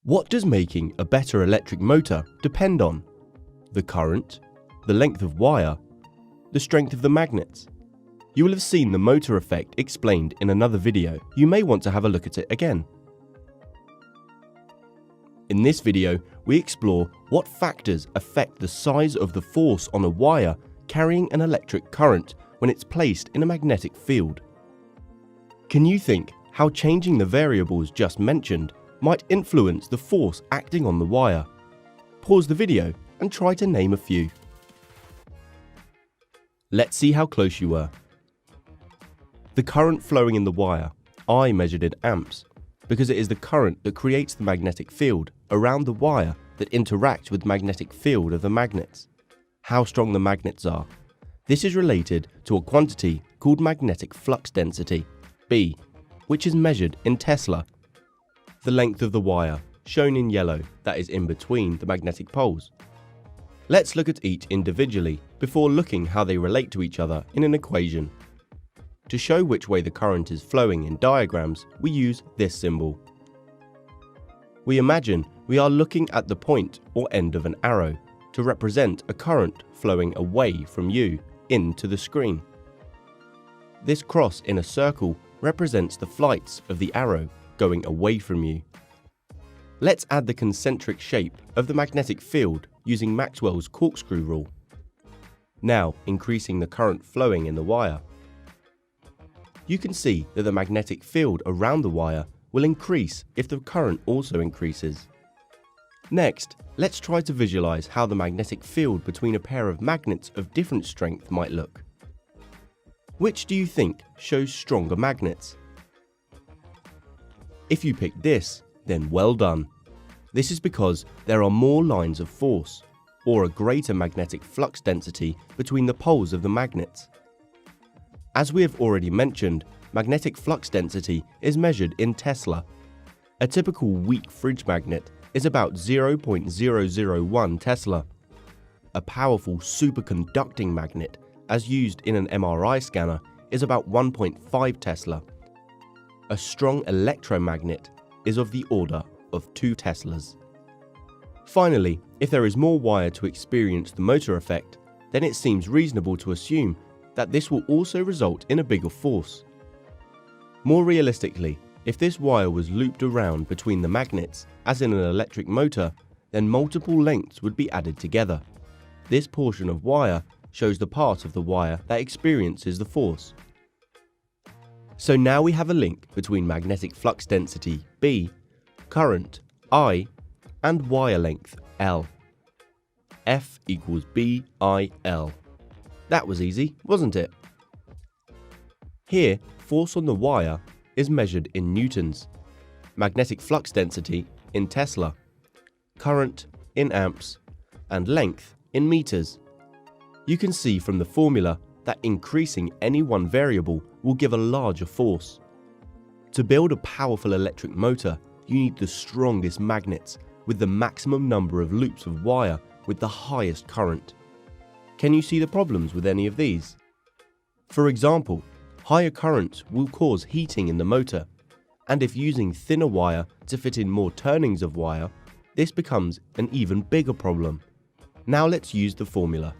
What does making a better electric motor depend on? The current, the length of wire, the strength of the magnets? You will have seen the motor effect explained in another video. You may want to have a look at it again. In this video, we explore what factors affect the size of the force on a wire carrying an electric current when it's placed in a magnetic field. Can you think how changing the variables just mentioned might influence the force acting on the wire? Pause the video and try to name a few. Let's see how close you were. The current flowing in the wire, I measured in amps, because it is the current that creates the magnetic field around the wire that interacts with the magnetic field of the magnets. How strong the magnets are. This is related to a quantity called magnetic flux density, B, which is measured in Tesla. The length of the wire, shown in yellow, that is in between the magnetic poles. Let's look at each individually before looking how they relate to each other in an equation. To show which way the current is flowing in diagrams, we use this symbol. We imagine we are looking at the point or end of an arrow to represent a current flowing away from you into the screen. This cross in a circle represents the flights of the arrow going away from you. Let's add the concentric shape of the magnetic field using Maxwell's corkscrew rule. Now increasing the current flowing in the wire. You can see that the magnetic field around the wire will increase if the current also increases. Next, let's try to visualize how the magnetic field between a pair of magnets of different strength might look. Which do you think shows stronger magnets? If you picked this, then well done. This is because there are more lines of force, or a greater magnetic flux density between the poles of the magnets. As we have already mentioned, magnetic flux density is measured in Tesla. A typical weak fridge magnet is about 0.001 Tesla. A powerful superconducting magnet, as used in an MRI scanner, is about 1.5 Tesla. A strong electromagnet is of the order of 2 Teslas. Finally, if there is more wire to experience the motor effect, then it seems reasonable to assume that this will also result in a bigger force. More realistically, if this wire was looped around between the magnets, as in an electric motor, then multiple lengths would be added together. This portion of wire shows the part of the wire that experiences the force. So now we have a link between magnetic flux density, B, current, I, and wire length, L. F equals BIL. That was easy, wasn't it? Here, force on the wire is measured in newtons, magnetic flux density in Tesla, current in amps, and length in meters. You can see from the formula that increasing any one variable will give a larger force. To build a powerful electric motor, you need the strongest magnets with the maximum number of loops of wire with the highest current. Can you see the problems with any of these? For example, higher currents will cause heating in the motor, and if using thinner wire to fit in more turnings of wire, this becomes an even bigger problem. Now let's use the formula.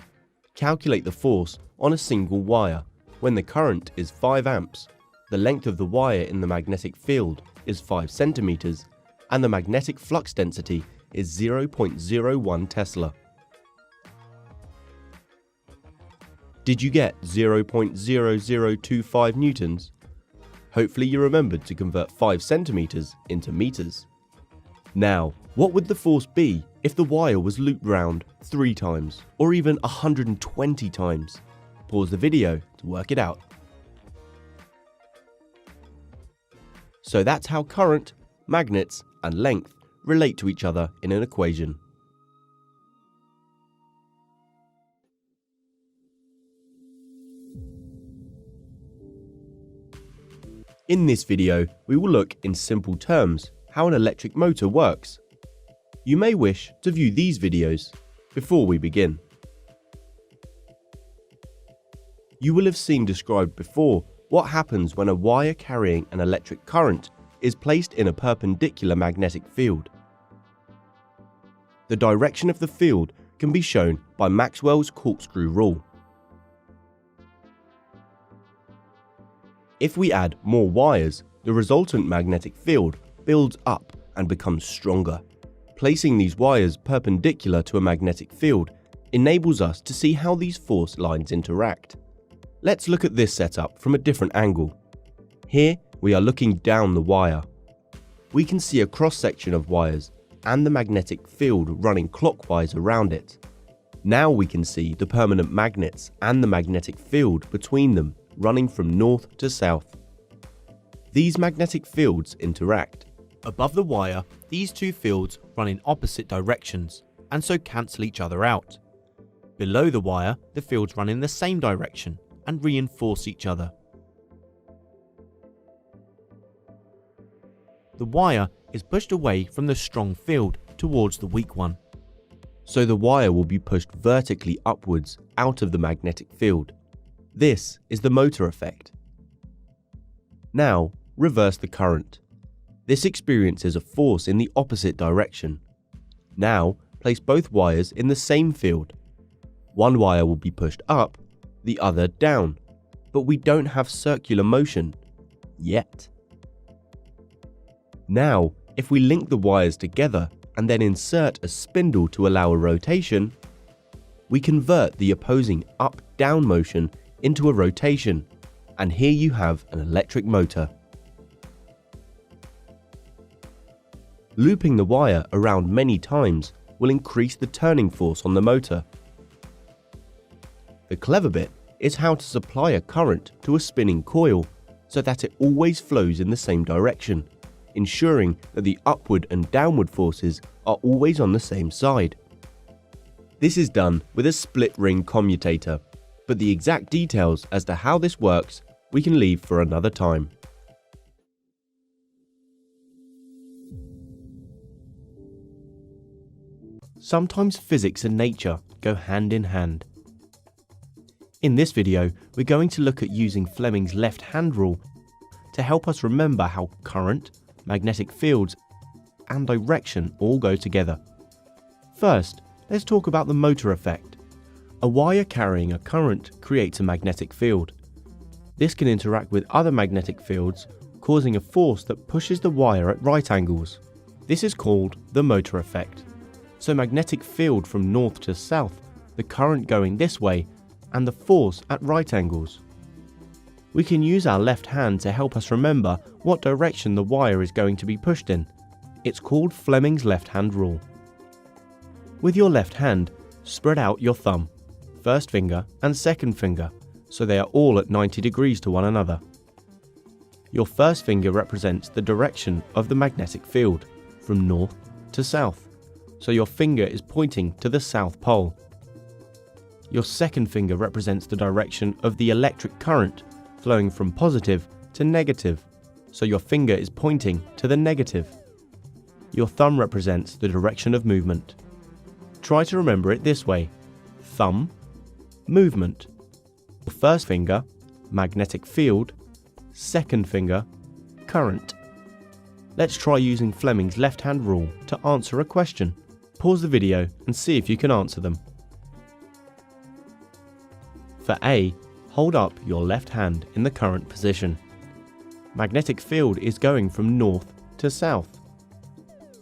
Calculate the force on a single wire when the current is 5 amps, the length of the wire in the magnetic field is 5 centimeters, and the magnetic flux density is 0.01 Tesla. Did you get 0.0025 newtons? Hopefully you remembered to convert 5 centimeters into meters. Now, what would the force be if the wire was looped round 3 times, or even 120 times? Pause the video to work it out. So that's how current, magnets, and length relate to each other in an equation. In this video, we will look in simple terms how an electric motor works. You may wish to view these videos before we begin. You will have seen described before what happens when a wire carrying an electric current is placed in a perpendicular magnetic field. The direction of the field can be shown by Maxwell's corkscrew rule. If we add more wires, the resultant magnetic field builds up and becomes stronger. Placing these wires perpendicular to a magnetic field enables us to see how these force lines interact. Let's look at this setup from a different angle. Here we are looking down the wire. We can see a cross-section of wires and the magnetic field running clockwise around it. Now we can see the permanent magnets and the magnetic field between them running from north to south. These magnetic fields interact. Above the wire, these two fields run in opposite directions and so cancel each other out. Below the wire, the fields run in the same direction and reinforce each other. The wire is pushed away from the strong field towards the weak one. So the wire will be pushed vertically upwards out of the magnetic field. This is the motor effect. Now, reverse the current. This experiences a force in the opposite direction. Now, place both wires in the same field. One wire will be pushed up, the other down, but we don't have circular motion yet. Now, if we link the wires together and then insert a spindle to allow a rotation, we convert the opposing up-down motion into a rotation, and here you have an electric motor. Looping the wire around many times will increase the turning force on the motor. The clever bit is how to supply a current to a spinning coil so that it always flows in the same direction, ensuring that the upward and downward forces are always on the same side. This is done with a split ring commutator, but the exact details as to how this works we can leave for another time. Sometimes physics and nature go hand in hand. In this video, we're going to look at using Fleming's left-hand rule to help us remember how current, magnetic fields, and direction all go together. First, let's talk about the motor effect. A wire carrying a current creates a magnetic field. This can interact with other magnetic fields, causing a force that pushes the wire at right angles. This is called the motor effect. So magnetic field from north to south, the current going this way, and the force at right angles. We can use our left hand to help us remember what direction the wire is going to be pushed in. It's called Fleming's left-hand rule. With your left hand, spread out your thumb, first finger and second finger, so they are all at 90 degrees to one another. Your first finger represents the direction of the magnetic field, from north to south, so your finger is pointing to the south pole. Your second finger represents the direction of the electric current, flowing from positive to negative, so your finger is pointing to the negative. Your thumb represents the direction of movement. Try to remember it this way: thumb, movement. First finger, magnetic field. Second finger, current. Let's try using Fleming's left-hand rule to answer a question. Pause the video and see if you can answer them. For A, hold up your left hand in the current position. Magnetic field is going from north to south.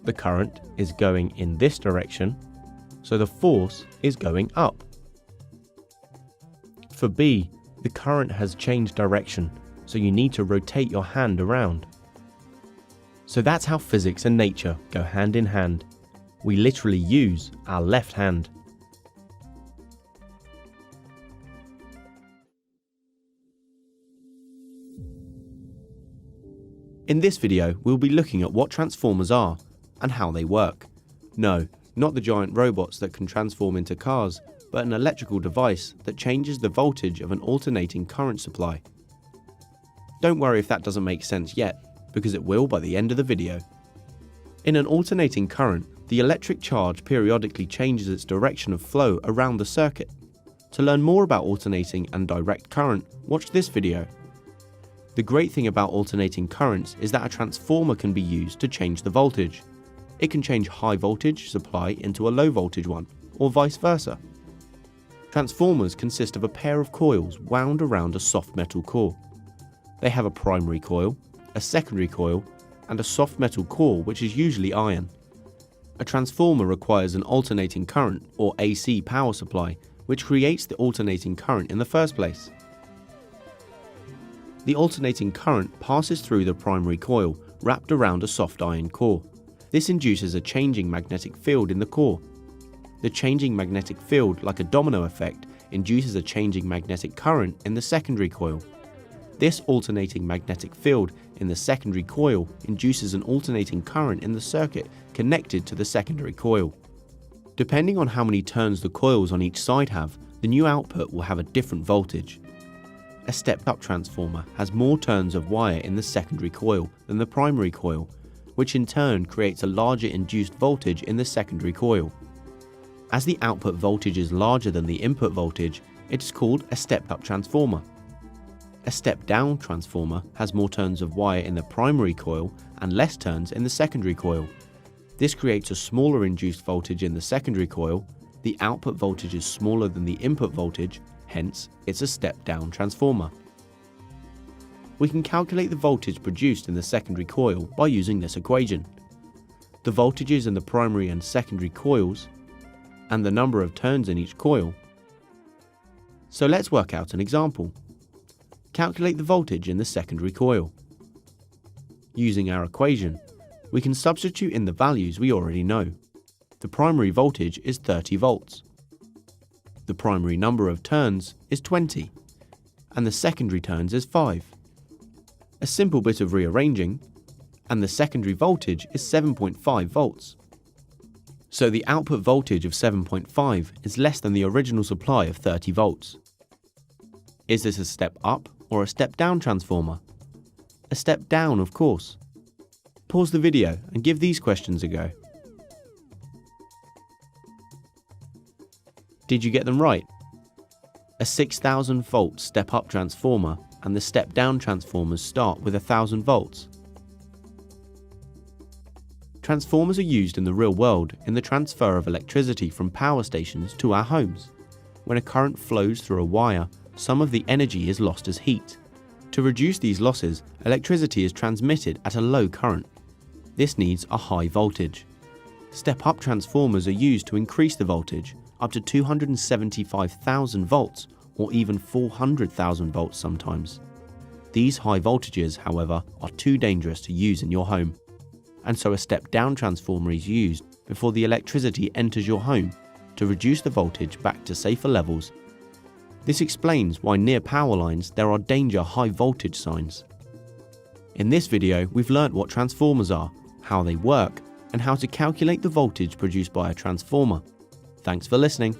The current is going in this direction, so the force is going up. For B, the current has changed direction, so you need to rotate your hand around. So that's how physics and nature go hand in hand. We literally use our left hand. In this video, we'll be looking at what transformers are and how they work. No, not the giant robots that can transform into cars, but an electrical device that changes the voltage of an alternating current supply. Don't worry if that doesn't make sense yet, because it will by the end of the video. In an alternating current, the electric charge periodically changes its direction of flow around the circuit. To learn more about alternating and direct current, watch this video. The great thing about alternating currents is that a transformer can be used to change the voltage. It can change high voltage supply into a low voltage one, or vice versa. Transformers consist of a pair of coils wound around a soft metal core. They have a primary coil, a secondary coil, and a soft metal core which is usually iron. A transformer requires an alternating current or AC power supply which creates the alternating current in the first place. The alternating current passes through the primary coil wrapped around a soft iron core. This induces a changing magnetic field in the core. The changing magnetic field, like a domino effect, induces a changing magnetic current in the secondary coil. This alternating magnetic field in the secondary coil induces an alternating current in the circuit connected to the secondary coil. Depending on how many turns the coils on each side have, the new output will have a different voltage. A stepped-up transformer has more turns of wire in the secondary coil than the primary coil, which in turn creates a larger induced voltage in the secondary coil. As the output voltage is larger than the input voltage, it is called a stepped-up transformer. A step-down transformer has more turns of wire in the primary coil and less turns in the secondary coil. This creates a smaller induced voltage in the secondary coil. The output voltage is smaller than the input voltage, hence it's a step-down transformer. We can calculate the voltage produced in the secondary coil by using this equation. The voltages in the primary and secondary coils, and the number of turns in each coil. So let's work out an example. Calculate the voltage in the secondary coil. Using our equation, we can substitute in the values we already know. The primary voltage is 30 volts. The primary number of turns is 20, and the secondary turns is 5. A simple bit of rearranging, and the secondary voltage is 7.5 volts. So the output voltage of 7.5 is less than the original supply of 30 volts. Is this a step up or a step down transformer? A step down, of course. Pause the video and give these questions a go. Did you get them right? A 6000 volt step up transformer and the step down transformers start with 1000 volts. Transformers are used in the real world in the transfer of electricity from power stations to our homes. When a current flows through a wire, some of the energy is lost as heat. To reduce these losses, electricity is transmitted at a low current. This needs a high voltage. Step-up transformers are used to increase the voltage up to 275,000 volts or even 400,000 volts sometimes. These high voltages, however, are too dangerous to use in your home, and so a step-down transformer is used before the electricity enters your home to reduce the voltage back to safer levels. This explains why near power lines there are danger high voltage signs. In this video, we've learnt what transformers are, how they work, and how to calculate the voltage produced by a transformer. Thanks for listening.